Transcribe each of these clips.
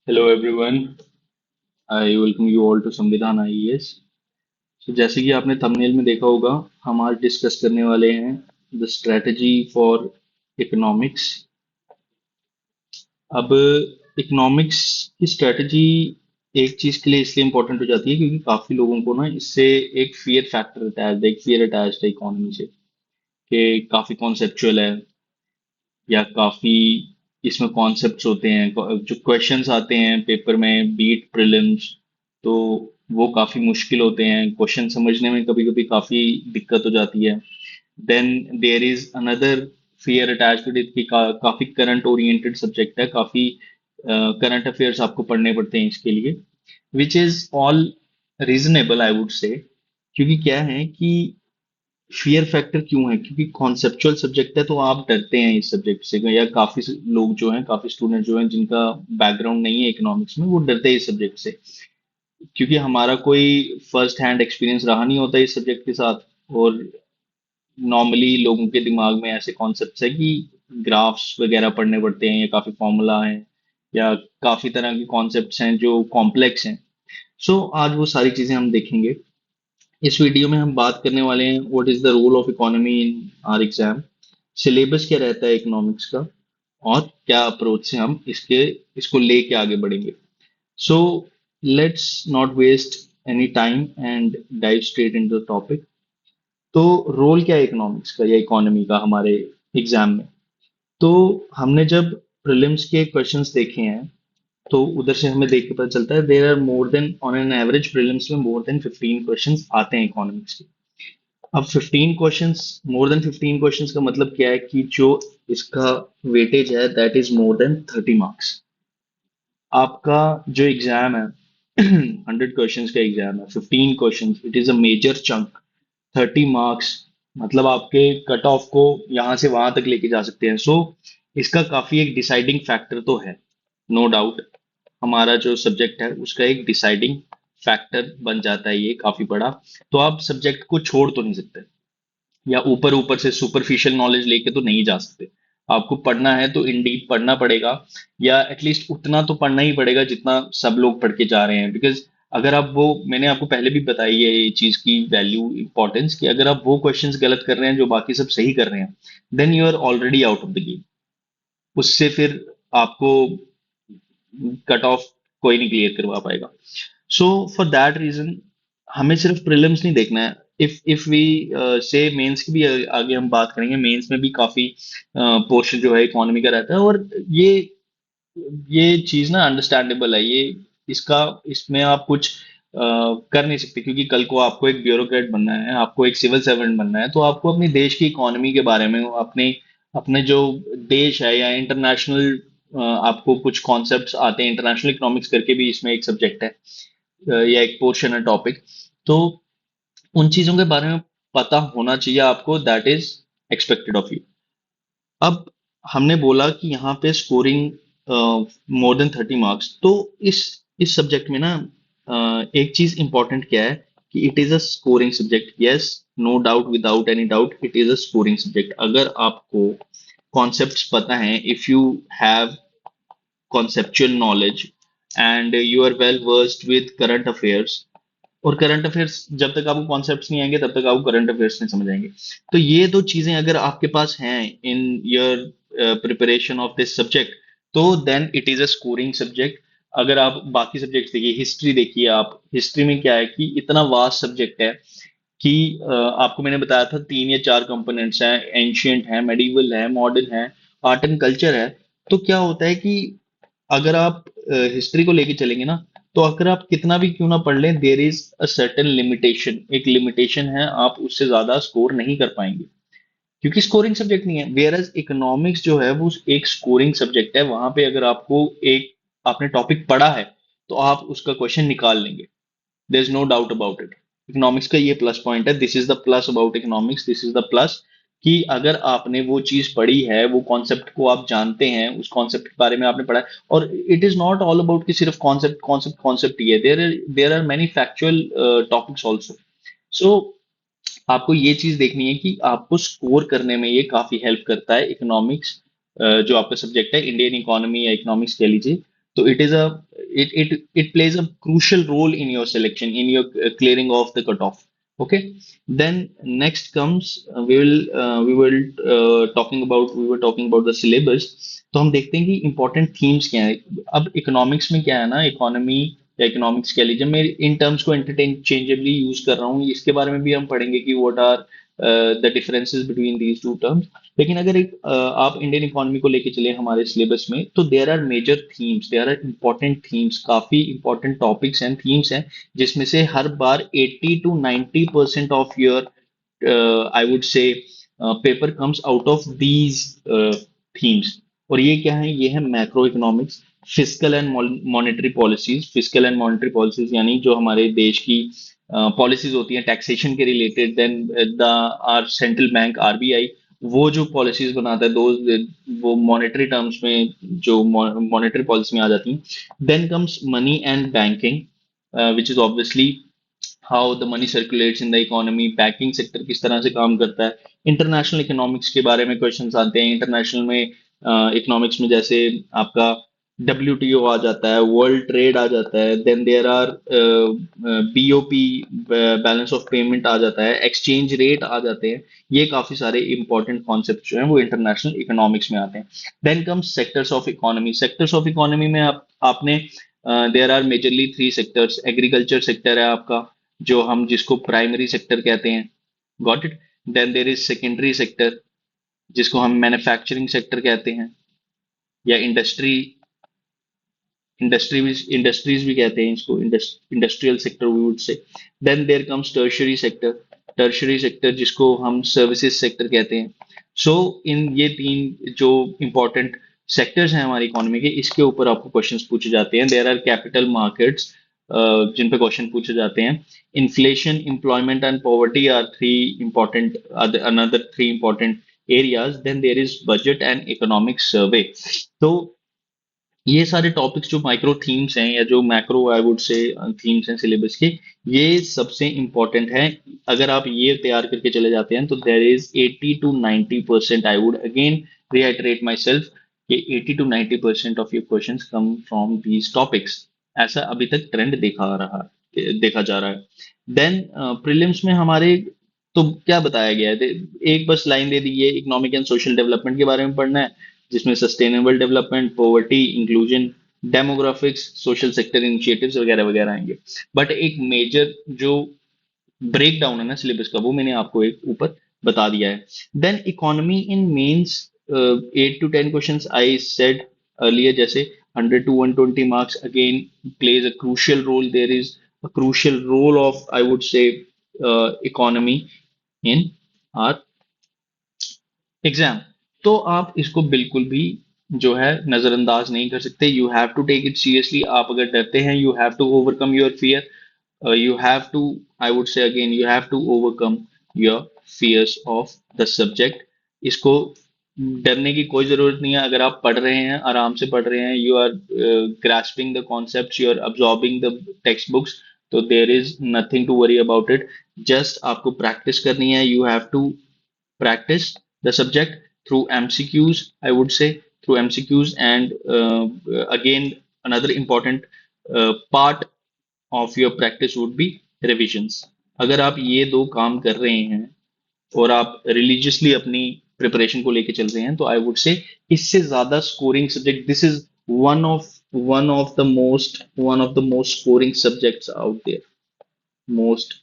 Hello everyone, I welcome you all to संविधान IAS. तो जैसे कि आपने थंबनेल में देखा होगा, हम आज डिस्कस करने वाले हैं द स्ट्रेटजी फॉर इकोनॉमिक्स। अब इकोनॉमिक्स की स्ट्रेटजी एक चीज के लिए इसलिए इंपॉर्टेंट हो जाती है क्योंकि काफी लोगों को ना इससे एक फियर फैक्टर अटैच है, एक फियर अटैच है इकोनॉमी से कि काफी कॉन्सेप्चुअल है या काफी इसमें कॉन्सेप्ट्स होते हैं। जो क्वेश्चंस आते हैं पेपर में बीट प्रीलिम्स, तो वो काफी मुश्किल होते हैं, क्वेश्चन समझने में कभी कभी काफी दिक्कत हो जाती है। Then there is another fear attached to it कि काफी करंट ओरिएंटेड सब्जेक्ट है, काफी करंट अफेयर्स आपको पढ़ने पड़ते हैं इसके लिए, which is all reasonable I would से। क्योंकि क्या है कि फियर फैक्टर क्यों है, क्योंकि कॉन्सेप्चुअल सब्जेक्ट है तो आप डरते हैं इस सब्जेक्ट से, या काफी लोग जो हैं, काफी स्टूडेंट जो हैं जिनका बैकग्राउंड नहीं है इकोनॉमिक्स में, वो डरते हैं इस सब्जेक्ट से क्योंकि हमारा कोई फर्स्ट हैंड एक्सपीरियंस रहा नहीं होता इस सब्जेक्ट के साथ। और नॉर्मली लोगों के दिमाग में ऐसे कॉन्सेप्ट्स है कि ग्राफ्स वगैरह पढ़ने पड़ते हैं या काफी फॉर्मूला है या काफी तरह के कॉन्सेप्ट्स हैं जो कॉम्प्लेक्स हैं। सो आज वो सारी चीजें हम देखेंगे। इस वीडियो में हम बात करने वाले हैं what is the role of economy in our exam, syllabus क्या रहता है इकोनॉमिक्स का, और क्या अप्रोच से हम इसको लेके आगे बढ़ेंगे। So let's not waste any time and dive straight in the topic. तो रोल क्या है इकोनॉमिक्स का या इकोनॉमी का हमारे एग्जाम में। तो हमने जब प्रीलिम्स के क्वेश्चंस देखे हैं तो उधर से हमें देख के पता चलता है there are more than on an average prelims में मोर देन 15 क्वेश्चंस आते हैं इकोनॉमिक्स के। अब 15 क्वेश्चंस, मोर देन 15 क्वेश्चंस का मतलब क्या है कि जो इसका वेटेज है that is more than 30 marks. आपका जो एग्जाम है 100 क्वेश्चंस का एग्जाम है, 15 questions, it is a major chunk. 30 marks मतलब आपके कट ऑफ को यहाँ से वहां तक लेके जा सकते हैं। सो इसका काफी एक डिसाइडिंग फैक्टर तो है, नो डाउट। हमारा जो सब्जेक्ट है उसका एक डिसाइडिंग फैक्टर बन जाता है ये काफी बड़ा। तो आप सब्जेक्ट को छोड़ तो नहीं सकते, या ऊपर ऊपर से सुपरफिशियल नॉलेज लेके तो नहीं जा सकते। आपको पढ़ना है तो इन डीप पढ़ना पड़ेगा, या एटलीस्ट उतना तो पढ़ना ही पड़ेगा जितना सब लोग पढ़ के जा रहे हैं। बिकॉज अगर आप वो, मैंने आपको पहले भी बताई है ये चीज की वैल्यू इंपॉर्टेंस, कि अगर आप वो क्वेश्चंस गलत कर रहे हैं जो बाकी सब सही कर रहे हैं, then you are already out of the game. उससे फिर आपको कट ऑफ कोई नहीं क्लियर करवा पाएगा। सो फॉर दैट रीजन हमें सिर्फ प्रीलिम्स नहीं देखना है। इफ वी से मेंस की भी आगे हम बात करेंगे, मेंस में भी काफी पोर्शन जो है इकोनॉमी का रहता है। और ये ये चीज ना अंडरस्टैंडेबल है। ये इसका इसमें आप कुछ कर नहीं सकते क्योंकि कल को आपको एक ब्यूरोक्रेट बनना है, आपको एक सिविल सर्वेंट बनना है, तो आपको अपने देश की इकोनॉमी के बारे में, अपने अपने जो देश है या इंटरनेशनल, आपको कुछ कॉन्सेप्ट्स आते हैं। इंटरनेशनल इकोनॉमिक्स करके भी इसमें एक सब्जेक्ट है, या एक पोर्शन है, टॉपिक। तो उन चीजों के बारे में पता होना चाहिए आपको, that is expected of you. अब हमने बोला कि यहाँ पे स्कोरिंग मोर देन 30 मार्क्स, तो इस सब्जेक्ट में ना एक चीज इंपॉर्टेंट क्या है कि it is a scoring subject. Yes, no doubt, without any doubt it is a scoring subject. अगर आपको कॉन्सेप्ट्स पता है, if you have conceptual knowledge and you are well versed with current affairs, और current affairs जब तक आपको concepts नहीं आएंगे तब तक आपको करंट अफेयर्स नहीं समझ आएंगे। तो ये दो चीजें अगर आपके पास हैं in your preparation of this subject, तो then it is a scoring subject. अगर आप बाकी सब्जेक्ट्स देखिए, हिस्ट्री देखिए, आप हिस्ट्री में क्या है कि इतना वास्ट सब्जेक्ट है कि आपको मैंने बताया था 3 या 4 कंपोनेंट्स हैं, एंशियंट है, मेडिवल है, मॉडर्न है, आर्ट एंड कल्चर है। तो क्या होता है कि अगर आप हिस्ट्री को लेके चलेंगे ना, तो अगर आप कितना भी क्यों ना पढ़ लें, there is a certain limitation, एक लिमिटेशन है, आप उससे ज्यादा स्कोर नहीं कर पाएंगे क्योंकि स्कोरिंग सब्जेक्ट नहीं है। वेयर एज इकोनॉमिक्स जो है वो एक स्कोरिंग सब्जेक्ट है। वहां पे अगर आपको एक, आपने टॉपिक पढ़ा है तो आप उसका क्वेश्चन निकाल लेंगे, there is no doubt about it. Economics का ये प्लस पॉइंट है, this is the plus about economics, this is the plus, कि अगर आपने वो चीज पढ़ी है, वो कॉन्सेप्ट को आप जानते हैं, उस कॉन्सेप्ट के बारे में आपने पढ़ा है। और it is not all about कि सिर्फ कॉन्सेप्ट कॉन्सेप्ट कॉन्सेप्ट ही है, there are many factual topics also. So आपको ये चीज देखनी है कि आपको स्कोर करने में ये काफी हेल्प करता है इकोनॉमिक्स। जो आपका सब्जेक्ट है, इंडियन इकोनॉमी या इकोनॉमिक्स कह लीजिए, तो it is a it plays a crucial role in your selection, in your clearing of the cutoff. Okay, then next comes we were talking about the syllabus. तो हम देखते हैं कि important themes क्या है. अब economics में क्या है ना, economy या economics कह लीजिए, मैं इन terms को interchangeably यूज कर रहा हूँ, इसके बारे में भी हम पढ़ेंगे कि what are the differences between these two terms. लेकिन अगर आप इंडियन इकोनॉमी को लेके चले हमारे सिलेबस में, तो there are major themes, there are important themes, काफी इंपॉर्टेंट टॉपिक्स एंड थीम्स हैं, जिसमें से हर बार 80 to 90% of your I would say paper comes out of these themes. और ये क्या है? ये है macroeconomics, fiscal and monetary policies. Fiscal and monetary policies यानी जो हमारे देश की पॉलिसीज होती हैं टैक्सेशन के related. Then the are central bank RBI, वो जो पॉलिसीज बनाता है, दो वो मॉनेटरी टर्म्स में, जो मॉनेटरी पॉलिसी में आ जाती हैं. Then comes money and banking, which is obviously how the money circulates in the economy. Banking sector किस तरह से काम करता है. इंटरनेशनल इकोनॉमिक्स के बारे में क्वेश्चंस आते हैं. इंटरनेशनल में इकोनॉमिक्स में जैसे आपका WTO आ जाता है, वर्ल्ड ट्रेड आ जाता है, then there are BOP, balance of payment आ जाता है, एक्सचेंज रेट आ जाते हैं. ये काफी सारे इंपॉर्टेंट कॉन्सेप्ट जो हैं वो इंटरनेशनल इकोनॉमिक्स में आते हैं. Then comes sectors of economy. Sectors of economy में आपने there are majorly three sectors. Agriculture sector है आपका, जो हम जिसको प्राइमरी सेक्टर कहते हैं. Got it. Then there is secondary sector, जिसको हम मैन्युफैक्चरिंग सेक्टर कहते हैं, या इंडस्ट्रीज भी कहते हैं इसको, industrial sector we would say. Then there comes tertiary sector. Tertiary sector जिसको हम सर्विसेज सेक्टर कहते हैं. सो इन ये तीन जो इंपॉर्टेंट सेक्टर्स हैं हमारी इकोनॉमी के, इसके ऊपर आपको क्वेश्चंस पूछे जाते हैं. देयर आर कैपिटल मार्केट्स जिन पे क्वेश्चन पूछे जाते हैं. Inflation, employment and poverty are three important, another three important areas. Then there is budget and economic survey. तो ये सारे टॉपिक्स जो माइक्रो थीम्स हैं, या जो मैक्रो आई वुड से थीम्स हैं सिलेबस के, ये सबसे इंपॉर्टेंट है. अगर आप ये तैयार करके चले जाते हैं तो there is 80 to 90%, I would again rehydrate my self, कि 80 to 90% of your questions come from these topics. ऐसा अभी तक ट्रेंड देखा जा रहा है. देन प्रीलिम्स में हमारे तो क्या बताया गया है, एक बस लाइन दे दी है, इकोनॉमिक एंड सोशल डेवलपमेंट के बारे में पढ़ना है, जिसमें sustainable development, poverty, inclusion, demographics, social sector initiatives वगैरह वगैरह आएंगे. बट एक मेजर जो ब्रेक डाउन है ना सिलेबस का, वो मैंने आपको एक ऊपर बता दिया है. देन economy in mains, 8 to 10 questions I said earlier, जैसे 100 to 120 marks again plays a crucial role. There is a crucial role of I would say economy in our exam. तो आप इसको बिल्कुल भी जो है नजरअंदाज नहीं कर सकते. You have to take it seriously. आप अगर डरते हैं, you have to overcome your fear. You have to, I would say again, you have to overcome your fears of the subject. इसको डरने की कोई जरूरत नहीं है. अगर आप पढ़ रहे हैं, आराम से पढ़ रहे हैं, you are grasping the concepts, you are absorbing the textbooks, तो there is nothing to worry about it. Just आपको प्रैक्टिस करनी है. You have to practice the subject through MCQs, I would say, through MCQs. And again, another important part of your practice would be revisions. अगर आप ये दो काम कर रहे हैं और आप रिलीजियसली अपनी प्रिपरेशन को लेके चल रहे हैं, तो आई वुड से इससे ज्यादा scoring subject, this is one of the most scoring subjects out there, most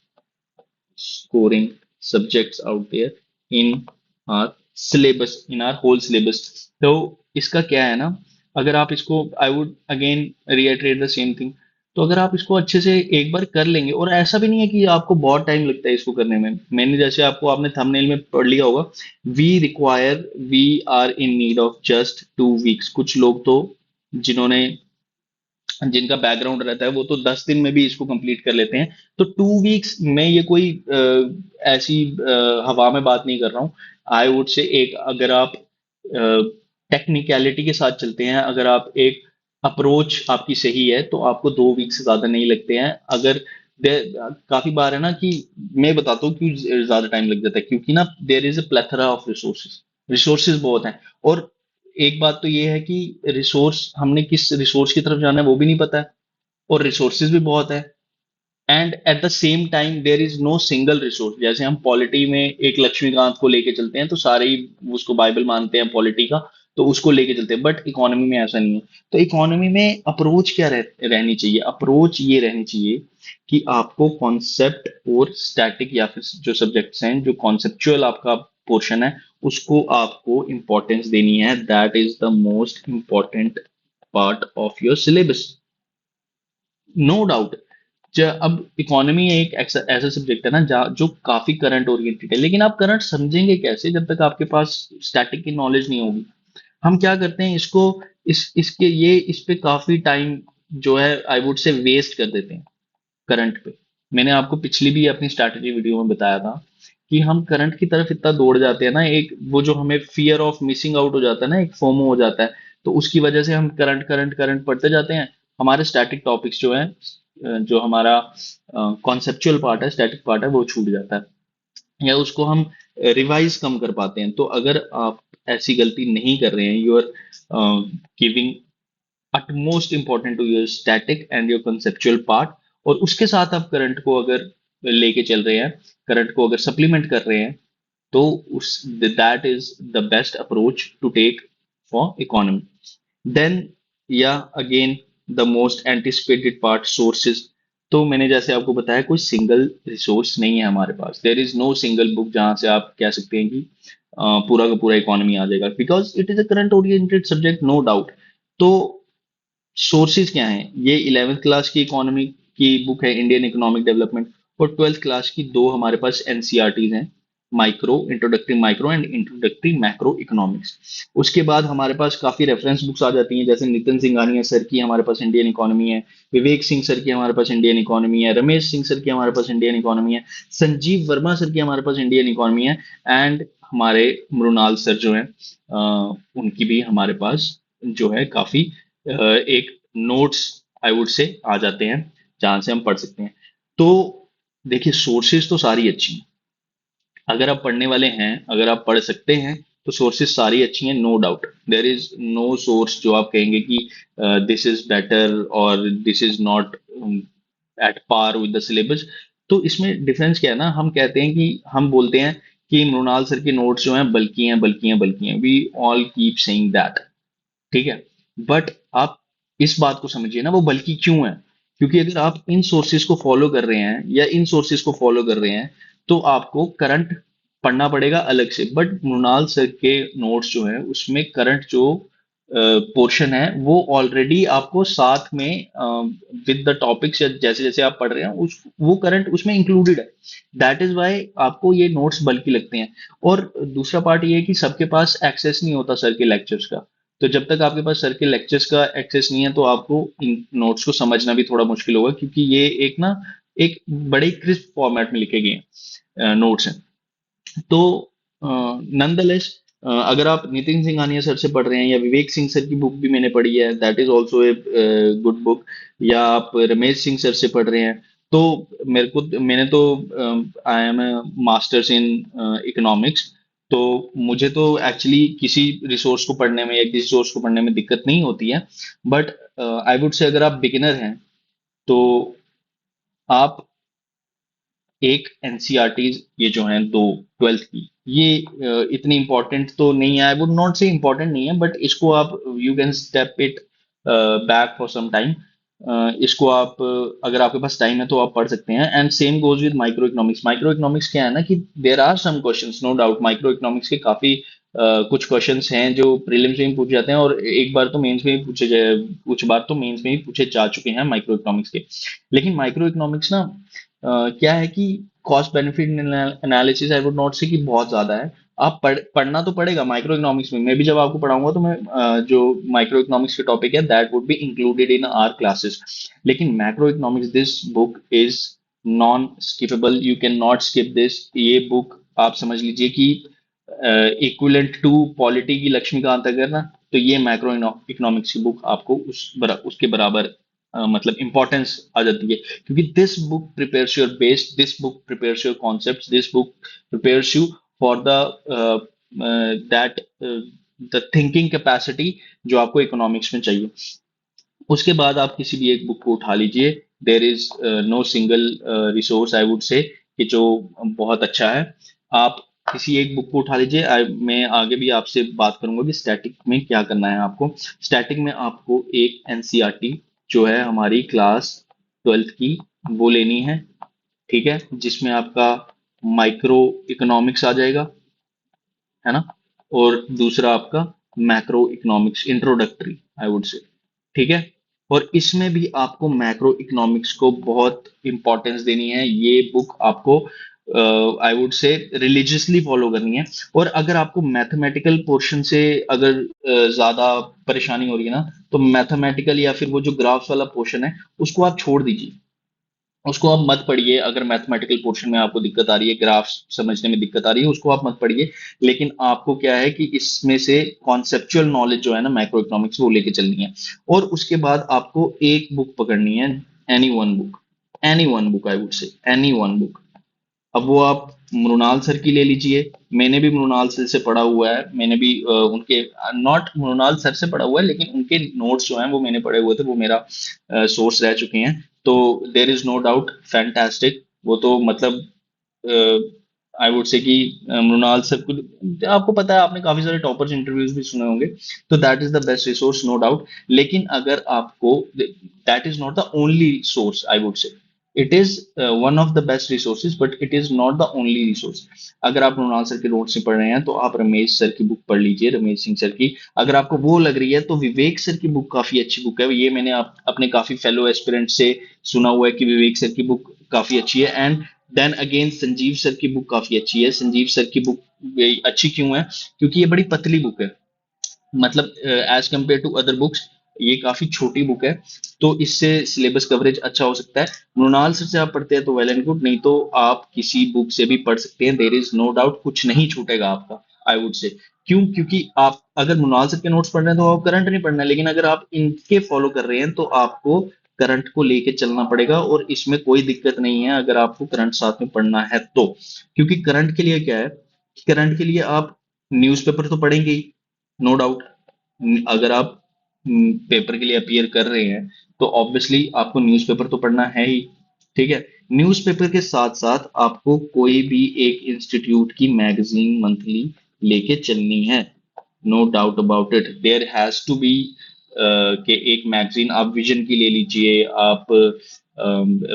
scoring subjects out there in our syllabus, in our whole syllabus. तो इसका क्या है ना, अगर आप इसको, I would again reiterate the same thing. तो अगर आप इसको अच्छे से एक बार कर लेंगे, और ऐसा भी नहीं है कि आपको बहुत टाइम लगता है इसको करने में. मैंने जैसे आपने थंबनेल में पढ़ लिया होगा, we are in need of just 2 weeks. कुछ लोग तो जिन्होंने जिनका बैकग्राउंड रहता है, वो तो 10 दिन में भी इसको कंप्लीट कर लेते हैं. तो 2 weeks में ये कोई ऐसी हवा में बात नहीं कर रहा हूँ. आई वुड से एक, अगर आप टेक्निकलिटी के साथ चलते हैं, अगर आप एक अप्रोच आपकी सही है, तो आपको 2 week से ज्यादा नहीं लगते हैं. अगर काफी बार है ना कि मैं बताता हूँ क्यों ज्यादा टाइम लग जाता है, क्योंकि ना there is a plethora of resources. Resources बहुत हैं, और एक बात तो ये है कि रिसोर्स, हमने किस रिसोर्स की तरफ जाना है वो भी नहीं पता है. और रिसोर्सेज भी बहुत है। And at the same time there is no single resource. जैसे हम पॉलिटी में एक लक्ष्मीकांत को लेके चलते हैं तो सारे ही उसको बाइबल मानते हैं पॉलिटी का, तो उसको लेके चलते हैं, बट इकोनॉमी में ऐसा नहीं है। तो इकोनॉमी में अप्रोच क्या रहनी चाहिए? अप्रोच ये रहनी चाहिए कि आपको कॉन्सेप्ट और स्टैटिक या फिर जो सब्जेक्ट्स हैं, जो कॉन्सेप्चुअल आपका पोर्शन है, उसको आपको इंपॉर्टेंस देनी है। That is the most important part of your syllabus, no doubt. अब इकोनॉमी एक ऐसा सब्जेक्ट है ना जहाँ जो काफी करंट ओरिएंटेड है, लेकिन आप करंट समझेंगे कैसे जब तक आपके पास स्टैटिक की नॉलेज नहीं होगी? हम क्या करते हैं इसको, इसके ये इस पे काफी टाइम जो है आई वुड से वेस्ट कर देते हैं करंट पे। मैंने आपको पिछली भी अपनी स्ट्रैटेजी वीडियो में बताया था कि हम करंट की तरफ इतना दौड़ जाते हैं ना, एक वो जो हमें फियर ऑफ मिसिंग आउट हो जाता है ना, एक फोमो हो जाता है, तो उसकी वजह से हम करंट करंट करंट पढ़ते जाते हैं। हमारे स्टैटिक टॉपिक्स जो है, जो हमारा कॉन्सेप्चुअल पार्ट है, स्टैटिक पार्ट है, वो छूट जाता है, या उसको हम रिवाइज कम कर पाते हैं। तो अगर आप ऐसी गलती नहीं कर रहे हैं, you are giving utmost important to your static and your conceptual part, और उसके साथ आप करंट को अगर लेके चल रहे हैं, करंट को अगर सप्लीमेंट कर रहे हैं, तो उस that is the best approach to take for economy. Then या again the most anticipated part, sources. तो मैंने जैसे आपको बताया, कोई सिंगल रिसोर्स नहीं है हमारे पास। There is no single book जहां से आप कह सकते हैं कि पूरा का पूरा इकोनॉमी आ जाएगा, because it is a current oriented subject, no doubt. तो सोर्सेज क्या हैं? ये 11th क्लास की इकोनॉमी की बुक है, इंडियन इकोनॉमिक डेवलपमेंट, और 12th क्लास की दो हमारे पास एनसीईआरटीज हैं, micro introductory micro and introductory macro economics. उसके बाद हमारे पास काफी रेफरेंस बुक्स आ जाती हैं, जैसे नितिन सिंघानिया सर की हमारे पास इंडियन इकोनॉमी है, विवेक सिंह सर की हमारे पास इंडियन इकोनॉमी है, रमेश सिंह सर की हमारे पास इंडियन इकोनॉमी है, संजीव वर्मा सर की हमारे पास इंडियन इकोनॉमी है, एंड हमारे मृणाल सर जो हैं, उनकी भी हमारे पास जो है काफी एक नोट्स आई वुड से आ जाते हैं, जहां से हम पढ़ सकते हैं। तो देखिए, सोर्सेज तो सारी अच्छी हैं। अगर आप पढ़ने वाले हैं, अगर आप पढ़ सकते हैं, तो सोर्सेज सारी अच्छी हैं, no doubt. There is no source जो आप कहेंगे कि दिस इज बेटर और this is not at par with the syllabus. तो इसमें डिफरेंस क्या है ना, हम कहते हैं कि हम बोलते हैं कि मृणाल सर के नोट्स जो हैं बल्कि हैं, बल्कि हैं, बल्कि हैं, we all keep saying that, ठीक है। बट आप इस बात को समझिए ना, वो बल्कि क्यों है? क्योंकि अगर आप इन सोर्सेज को फॉलो कर रहे हैं या इन सोर्सेज को फॉलो कर रहे हैं, तो आपको करंट पढ़ना पड़ेगा अलग से। बट मृणाल सर के नोट्स जो है, उसमें करंट जो पोर्शन है, वो ऑलरेडी आपको साथ में विद द टॉपिक्स, जैसे जैसे आप पढ़ रहे हैं, उस वो करंट उसमें इंक्लूडेड है। दैट इज वाई आपको ये नोट्स बल्कि लगते हैं। और दूसरा पार्ट ये है कि सबके पास एक्सेस नहीं होता सर के लेक्चर्स का। तो जब तक आपके पास सर के लेक्चर्स का एक्सेस नहीं है, तो आपको इन नोट्स को समझना भी थोड़ा मुश्किल होगा, क्योंकि ये एक ना, एक बड़े क्रिस्प फॉर्मेट में लिखे गए नोट्स हैं। तो नंदलेस, अगर आप नितिन सिंघानिया सर से पढ़ रहे हैं, या विवेक सिंह सर की बुक भी मैंने पढ़ी है, that is also a good book, या आप रमेश सिंह सर से पढ़ रहे हैं, तो मैंने तो I am a masters in economics. तो मुझे तो एक्चुअली किसी रिसोर्स को पढ़ने में या किसी सोर्स को पढ़ने में दिक्कत नहीं होती है। बट आई वुड से, अगर आप बिगिनर हैं, तो आप एक एनसीईआरटीज ये जो हैं दो, 12th की, ये इतनी इंपॉर्टेंट तो नहीं है, I would not say important नहीं है, बट इसको आप, you can step it back for some time. इसको आप अगर आपके पास टाइम है तो आप पढ़ सकते हैं। And same goes with microeconomics. Microeconomics क्या है ना, कि there are some questions, no doubt, microeconomics के काफी कुछ क्वेश्चंस हैं जो प्रीलिम्स में भी पूछे जाते हैं, और एक बार तो मेंस में भी पूछे जाए, कुछ बार तो मेंस में भी पूछे जा चुके हैं माइक्रो इकोनॉमिक्स के। लेकिन माइक्रो इकोनॉमिक्स ना, क्या है कि cost benefit analysis I would not से कि बहुत ज्यादा है। आप पढ़ना तो पड़ेगा माइक्रो इकोनॉमिक्स में। मैं भी जब आपको पढ़ाऊंगा तो मैं जो माइक्रो इकोनॉमिक्स के टॉपिक है, that would be included in our classes. लेकिन macroeconomics, this book is non skippable, you can not skip this. ये बुक आप समझ लीजिए कि इक्विवेलेंट टू पॉलिटी की लक्ष्मीकांत अगर ना, तो ये मैक्रो इकोनॉमिक्स की बुक आपको उसके बराबर मतलब इंपॉर्टेंस आ जाती है। क्योंकि this book prepares your base, this book prepares your concepts, this book prepares you for the that the thinking capacity जो आपको इकोनॉमिक्स में चाहिए। उसके बाद आप किसी भी एक बुक को उठा लीजिए। There is no single resource I would say कि जो बहुत अच्छा है। आप किसी एक बुक को उठा लीजिए। मैं आगे भी आपसे बात करूंगा कि स्टैटिक में क्या करना है आपको। स्टैटिक में आपको एक एनसीईआरटी जो है हमारी क्लास 12th की, वो लेनी है। ठीक है, जिसमें आपका माइक्रो इकोनॉमिक्स आ जाएगा, है ना। और दूसरा आपका macro economics introductory I would से। ठीक है। और इसमें भी आपको मैक्रो इकोनॉमिक्स को बहुत इंपॉर्टेंस देनी है। ये बुक आपको आई वुड से रिलीजियसली फॉलो करनी है। और अगर आपको मैथमेटिकल पोर्शन से अगर ज्यादा परेशानी हो रही है ना, तो मैथमेटिकल या फिर वो जो ग्राफ्स वाला पोर्शन है उसको आप छोड़ दीजिए। उसको आप मत पढ़िए। अगर मैथमेटिकल पोर्शन में आपको दिक्कत आ रही है, ग्राफ्स समझने में दिक्कत आ रही है, उसको आप मत पढ़िए। लेकिन आपको क्या है कि इसमें से कॉन्सेप्चुअल नॉलेज जो है ना मैक्रो इकोनॉमिक्स, वो लेके चलनी है। और उसके बाद आपको एक बुक पकड़नी है, any one book. Any one book I would से, एनी वन बुक। अब वो आप मृणाल सर की ले लीजिए। मैंने भी मृणाल सर से पढ़ा हुआ है। मैंने भी उनके, नॉट मृणाल सर से पढ़ा हुआ है, लेकिन उनके नोट्स जो हैं वो मैंने पढ़े हुए थे, वो मेरा सोर्स रह चुके हैं। तो there is no doubt fantastic. वो तो मतलब आई वुड से कि मृणाल सर को आपको पता है, आपने काफी सारे टॉपर्स इंटरव्यूज भी सुने होंगे। तो that is the best resource, no doubt. लेकिन अगर आपको, that is not the only source I would say. It is one of the best resources, but it is not the only resource. अगर आप Mrinal sir के notes से पढ़ रहे हैं तो आप रमेश सर की बुक पढ़ लीजिए, रमेश सिंह सर की। अगर आपको वो लग रही है तो विवेक सर की बुक काफी अच्छी बुक है। ये मैंने अपने काफी फेलो एस्पिरेंट से सुना हुआ है कि विवेक सर की बुक काफी अच्छी है। And then again Sanjeev sir की बुक काफी अच्छी है। संजीव सर की बुक अच्छी क्यों है? क्योंकि ये बड़ी पतली बुक है। मतलब as compare to other books ये काफी छोटी बुक है। तो इससे सिलेबस कवरेज अच्छा हो सकता है। मृणाल सर से आप पढ़ते हैं तो वेल एंड गुड, नहीं तो आप किसी बुक से भी पढ़ सकते हैं। देर इज नो डाउट कुछ नहीं छूटेगा आपका आई वुड से। क्यों? क्योंकि आप अगर मृणाल सर के नोट्स पढ़ रहे हैं तो आप करंट नहीं पढ़ना है, लेकिन अगर आप इनके फॉलो कर रहे हैं तो आपको करंट को लेके चलना पड़ेगा। और इसमें कोई दिक्कत नहीं है अगर आपको करंट साथ में पढ़ना है तो। क्योंकि करंट के लिए क्या है, करंट के लिए आप न्यूज़पेपर तो पढ़ेंगे ही, नो डाउट। अगर आप पेपर के लिए अपीयर कर रहे हैं तो ऑब्वियसली आपको न्यूज़पेपर तो पढ़ना है ही। ठीक है। न्यूज़पेपर के साथ साथ आपको कोई भी एक इंस्टीट्यूट की मैगजीन मंथली लेके चलनी है, no doubt about it. There has to be के एक मैगजीन आप विजन की ले लीजिए, आप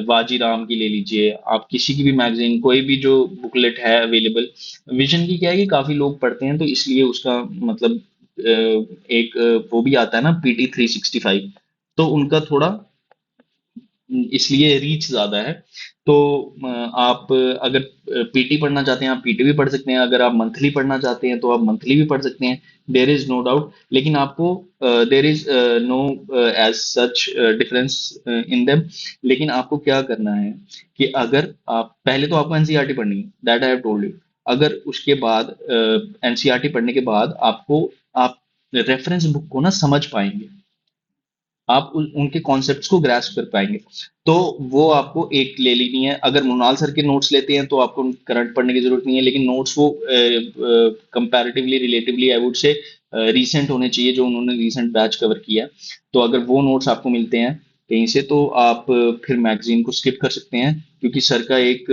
वाजीराम की ले लीजिए, आप किसी की भी मैगजीन, कोई भी जो बुकलेट है अवेलेबल। विजन की क्या है कि काफी लोग पढ़ते हैं तो इसलिए उसका मतलब एक वो भी आता है ना, PT 365। तो उनका थोड़ा इसलिए रीच ज्यादा है। तो आप अगर पीटी पढ़ना चाहते हैं आप पीटी भी पढ़ सकते हैं। अगर आप मंथली पढ़ना चाहते हैं तो आप मंथली भी पढ़ सकते हैं। There is no doubt. लेकिन आपको there is no as such difference in them. लेकिन आपको क्या करना है कि अगर आप पहले तो आपको एनसीईआरटी पढ़नी है, that I have told you. अगर उसके बाद एनसीईआरटी पढ़ने के बाद आपको, आप रेफरेंस बुक को ना समझ पाएंगे, आप उनके कॉन्सेप्ट्स को ग्रास्प कर पाएंगे। तो वो आपको एक ले लेनी है। अगर मृणाल सर के नोट्स लेते हैं तो आपको करंट पढ़ने की जरूरत नहीं है, लेकिन नोट्स वो कंपैरेटिवली रिलेटिवली आई वुड से रीसेंट होने चाहिए, जो उन्होंने रीसेंट बैच कवर किया है। तो अगर वो नोट्स आपको मिलते हैं कहीं से तो आप फिर मैगजीन को स्किप कर सकते हैं। क्योंकि सर का एक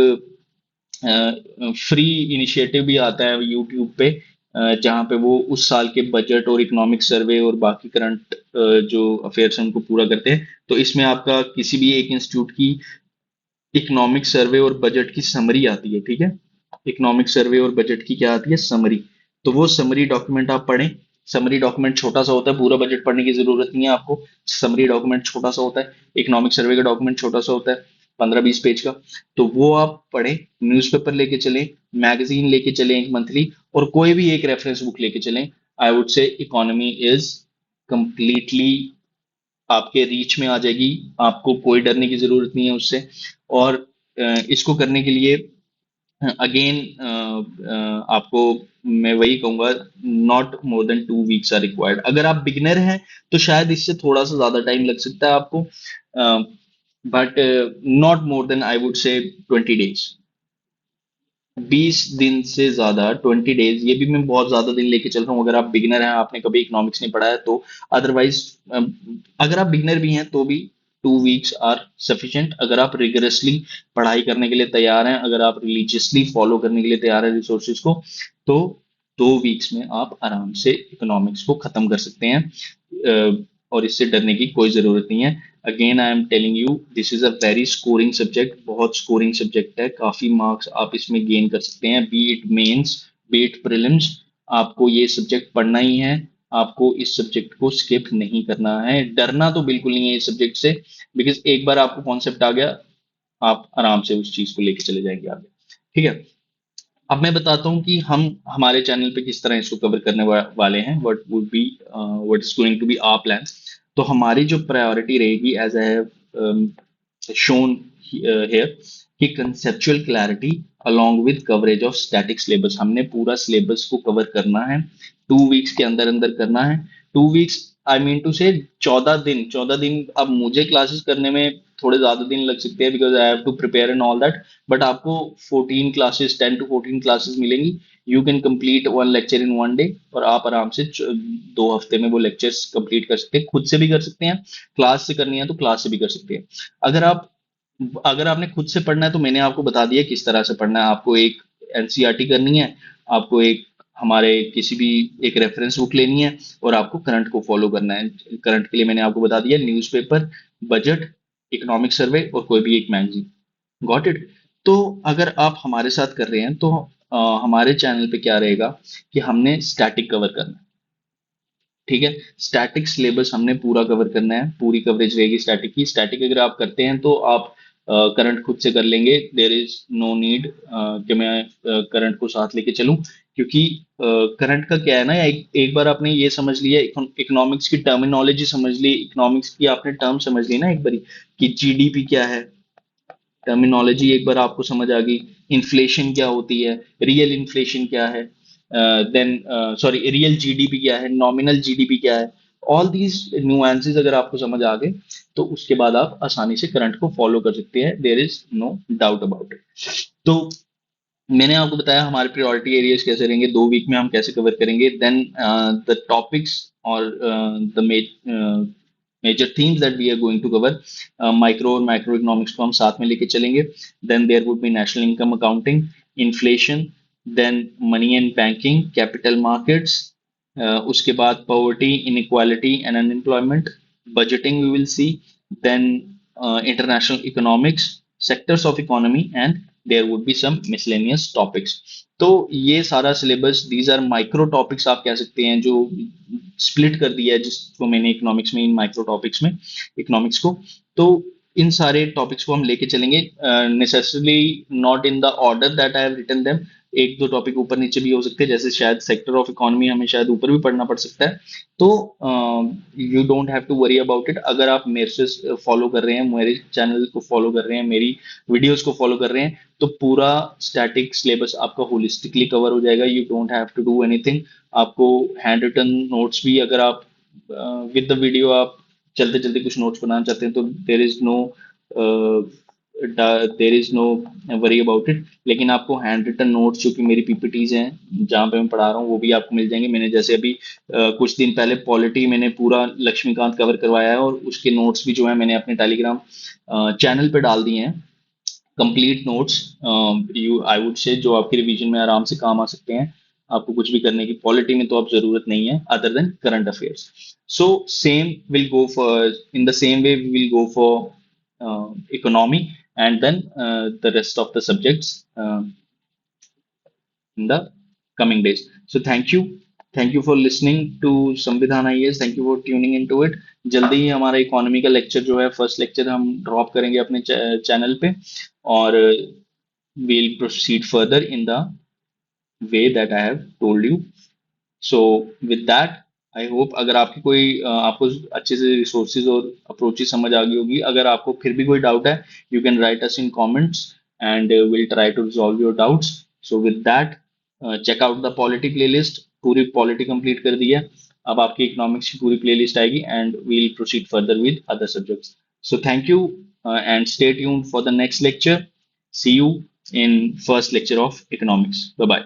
फ्री इनिशिएटिव भी आता है यूट्यूब पे, जहाँ पे वो उस साल के बजट और इकोनॉमिक सर्वे और बाकी करंट जो अफेयर्स हैं उनको पूरा करते हैं। तो इसमें आपका किसी भी एक इंस्टीट्यूट की इकोनॉमिक सर्वे और बजट की समरी आती है। ठीक है। इकोनॉमिक सर्वे और बजट की क्या आती है? समरी। तो वो समरी डॉक्यूमेंट आप पढ़ें। समरी डॉक्यूमेंट छोटा सा होता है, पूरा बजट पढ़ने की जरूरत नहीं है आपको। समरी डॉक्यूमेंट छोटा सा होता है। इकोनॉमिक सर्वे का डॉक्यूमेंट छोटा सा होता है, 15-20 पेज का। तो वो आप पढ़ें। न्यूज़पेपर लेके चलें, मैगजीन लेके चलें एक मंथली, और कोई भी एक रेफरेंस बुक लेके चलें। आई would say economy is completely आपके रीच में आ जाएगी। आपको कोई डरने की जरूरत नहीं है उससे। और इसको करने के लिए अगेन आपको मैं वही कहूंगा, not more than 2 weeks are required. अगर आप बिगिनर हैं तो शायद इससे थोड़ा सा ज्यादा टाइम लग सकता है आपको, but not more than I would say 20 days। 20 दिन से ज्यादा, 20 डेज, ये भी मैं बहुत ज्यादा दिन लेके चल रहा हूँ अगर आप बिगिनर हैं, आपने कभी इकोनॉमिक्स नहीं पढ़ा है तो। अदरवाइज अगर आप बिगिनर भी हैं तो भी 2 वीक्स आर सफिशिएंट। अगर आप रिगरसली पढ़ाई करने के लिए तैयार हैं, अगर आप रिलीजियसली फॉलो करने के लिए तैयार हैं रिसोर्सेज को, तो 2 वीक्स में आप आराम से इकोनॉमिक्स को खत्म कर सकते हैं। और इससे डरने की कोई जरूरत नहीं है। Again I am telling you, this is a very scoring subject, बहुत स्कोरिंग सब्जेक्ट है, काफी मार्क्स आप इसमें गेन कर सकते हैं, be it mains, be it prelims. आपको ये सब्जेक्ट पढ़ना ही है, आपको इस सब्जेक्ट को स्किप नहीं करना है। डरना तो बिल्कुल नहीं है इस सब्जेक्ट से, बिकॉज एक बार आपको कॉन्सेप्ट आ गया, आप आराम से उस चीज को लेके चले जाएंगे आगे। ठीक है। अब मैं बताता हूँ कि हम हमारे चैनल पे किस तरह इसको कवर करने वाले हैं, what would be, what is going to be our plan. तो हमारी जो प्रायोरिटी रहेगी, as I have shown here, कि conceptual clarity along with coverage of static syllabus, हमने पूरा syllabus को कवर करना है, 2 वीक्स के अंदर अंदर करना है। 2 वीक्स, आई मीन टू से 14 दिन, 14 दिन। अब मुझे क्लासेस करने में थोड़े ज्यादा दिन लग सकते हैं, because I have to prepare and all that, but आपको 14 क्लासेस, 10 to 14 क्लासेस मिलेंगी। You can complete 1 lecture in 1 day, और आप आराम से 2 हफ्ते में वो लेक्चर्स कंप्लीट कर सकते हैं, खुद से भी कर सकते हैं, क्लास से करनी है तो क्लास से भी कर सकते हैं। अगर आप अगर आपने खुद से पढ़ना है तो मैंने आपको बता दिया किस तरह से पढ़ना है। आपको एक एनसीईआरटी करनी है, आपको एक हमारे किसी भी एक रेफरेंस बुक लेनी है, और आपको करंट को फॉलो करना है। करंट के लिए मैंने आपको बता दिया, न्यूज़पेपर, बजट, इकोनॉमिक सर्वे और कोई भी एक मैगजीन। Got it. तो अगर आप हमारे साथ कर रहे हैं तो हमारे चैनल पे क्या रहेगा कि हमने स्टैटिक कवर करना है। ठीक है। स्टैटिक सिलेबस हमने पूरा कवर करना है, पूरी कवरेज रहेगी स्टैटिक की। स्टैटिक अगर आप करते हैं तो आप करंट खुद से कर लेंगे, देयर इज नो नीड कि मैं करंट को साथ लेके चलूं, क्योंकि करंट का क्या है ना, एक बार आपने ये समझ लिया, इकोनॉमिक्स की टर्मिनोलॉजी समझ ली, इकोनॉमिक्स की आपने टर्म समझ ली ना एक बारी, कि जीडीपी क्या है, टर्मिनोलॉजी एक बार आपको समझ आ गई, इन्फ्लेशन क्या होती है, रियल इन्फ्लेशन क्या है, देन सॉरी रियल जीडीपी क्या है, नॉमिनल जीडीपी क्या है, ऑल दीज न्यूएंसेस अगर आपको समझ आ गए तो उसके बाद आप आसानी से करंट को फॉलो कर सकते हैं, there is no doubt about it. तो मैंने आपको बताया हमारे प्रायोरिटी एरियाज कैसे रहेंगे, 2 वीक में हम कैसे कवर करेंगे, देन द टॉपिक्स और the major themes that we are going to cover. Micro और माइक्रो इकोनॉमिक्स को हम साथ में लेके चलेंगे। Then there would be national income accounting, inflation, then money and banking, capital markets, उसके बाद poverty, inequality and unemployment, budgeting we will see, then international economics, sectors of economy, and there would be some miscellaneous topics. तो ये सारा syllabus, these are micro topics आप कह सकते हैं, जो स्प्लिट कर दिया है जिसको मैंने इकोनॉमिक्स में इन माइक्रो टॉपिक्स में, इकोनॉमिक्स को। तो इन सारे टॉपिक्स को हम लेके चलेंगे, necessarily not in the order that I have written them. एक दो टॉपिक ऊपर नीचे भी हो सकते हैं, जैसे शायद सेक्टर ऑफ इकोनॉमी हमें शायद ऊपर भी पढ़ना पड़ सकता है। तो you don't have to worry about it. अगर आप मेरे से फॉलो कर रहे हैं, मेरे चैनल को फॉलो कर रहे हैं, मेरी वीडियोस को फॉलो कर रहे हैं, तो पूरा स्टैटिक सिलेबस आपका होलिस्टिकली कवर हो जाएगा। You don't have to do anything. आपको हैंड रिटन नोट्स भी, अगर आप विद द वीडियो आप चलते चलते कुछ नोट्स बनाना चाहते हैं, तो there is no worry about it. लेकिन आपको हैंड रिटन नोट्स जो कि मेरी पीपीटीज हैं जहाँ पे मैं पढ़ा रहा हूँ, वो भी आपको मिल जाएंगे। मैंने जैसे अभी कुछ दिन पहले पॉलिटी मैंने पूरा लक्ष्मीकांत कवर करवाया है, और उसके नोट्स भी जो है मैंने अपने टेलीग्राम चैनल पे डाल दिए हैं, complete notes. You I would से जो आपके रिवीजन में आराम से काम आ सकते हैं। आपको कुछ भी करने की पॉलिटी में तो आप जरूरत नहीं है, other than current affairs. So same will go for, in the same way we will go for economy, and then the rest of the subjects in the coming days. So thank you for listening to संविधान IAS, thank you for tuning into it। जल्दी ही हमारा economy का lecture जो है, first lecture हम drop करेंगे अपने channel पे, और we'll proceed further in the way that I have told you. So with that, I hope अगर आपकी कोई आपको अच्छे से रिसोर्सेज और अप्रोचेज समझ आ गई होगी। अगर आपको फिर भी कोई डाउट है, you can write us in comments, and will try to resolve your doubts. So with that, check out the polity playlist, पूरी पॉलिटी कंप्लीट कर दी है। अब आपकी इकोनॉमिक्स की पूरी प्लेलिस्ट आएगी, and we'll proceed further with other subjects. So thank you, and stay tuned for the next lecture. See you. in first lecture of economics. Bye bye.